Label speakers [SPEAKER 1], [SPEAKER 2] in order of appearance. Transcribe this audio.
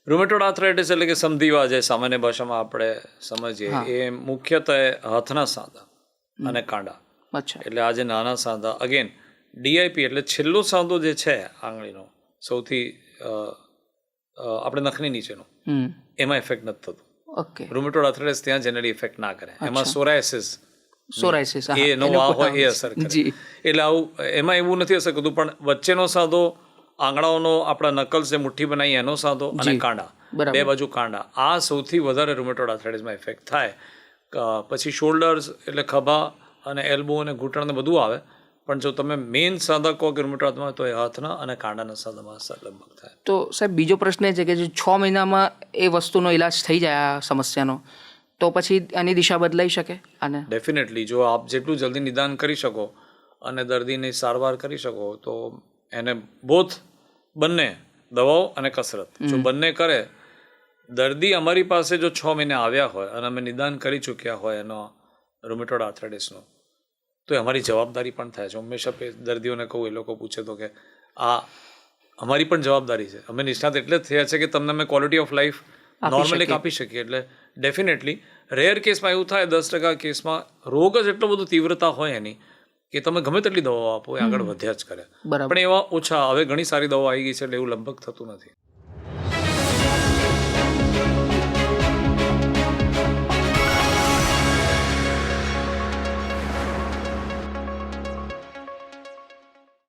[SPEAKER 1] Rheumatoid arthritis એટલે કે સંધિવા, જે સામાન્ય ભાષામાં આપણે સમજીએ, એ મુખ્યત્વે હાથના સાંધા અને કાંડા. એટલે આ જે નાના સાંધા, અગેન ડીઆઈપી એટલે છેલ્લો સાંધો જે છે આંગળીનો, સૌથી આપણે નખની નીચેનો, એમાં ઇફેક્ટ નથી થતું. રૂમેટોઇડ આર્થરાઇટિસ ત્યાં જનરલી ઇફેક્ટ ના કરે. એમાં સોરાયસિસ એનો હોય એ અસર કરે. એટલે આવું એમાં એવું નથી અસર કરતું, પણ વચ્ચેનો સાંધો, આંગળાઓનો, આપણા નકલ્સ જે મુઠ્ઠી બનાવી એનો સાંધો અને કાંડા, બે બાજુ કાંડા, આ સૌથી વધારે રૂમેટોઇડ આર્થરાઇટિસમાં ઇફેક્ટ થાય. પછી શોલ્ડર્સ એટલે ખભા અને એલ્બો અને ઘૂંટણ ને બધું આવે. પણ જો તમે મેઇન સાંધા કહો કે રૂમેટોઇડમાં, તો એ હાથના અને કાંડાના સાંધામાં અસર લગભગ થાય.
[SPEAKER 2] તો સાહેબ બીજો પ્રશ્ન એ છે કે જો 6 મહિનામાં એ વસ્તુનો ઇલાજ થઈ જાય આ સમસ્યાનો, તો પછી આની દિશા બદલાઈ શકે? આને
[SPEAKER 1] ડેફિનેટલી જો આપ જેટલું જલ્દી નિદાન કરી શકો અને દર્દીની સારવાર કરી શકો, તો એને બંને દવાઓ અને કસરત જો બંને કરે, દર્દી અમારી પાસે જો 6 મહિને આવ્યા હોય અને અમે નિદાન કરી ચૂક્યા હોય એનો રૂમેટોઇડ આર્થરાઇટિસનો, તો અમારી જવાબદારી પણ થાય છે. હંમેશા દર્દીઓને કહું, એ લોકો પૂછે તો કે આ અમારી પણ જવાબદારી છે. અમે નિષ્ણાત એટલે જ થયા છે કે તમને અમે ક્વોલિટી ઓફ લાઈફ નોર્મલી આપી શકીએ. એટલે ડેફિનેટલી રેર કેસમાં એવું થાય, 10% કેસમાં રોગ જ એટલો બધો તીવ્રતા હોય એની કે તમે ગમે તેટલી દવાઓ આપો, એ આગળ વધ્યા જ કરે. પણ એવા ઓછા, હવે ઘણી સારી દવાઓ આવી ગઈ છે એટલે એવું લગભગ થતું નથી.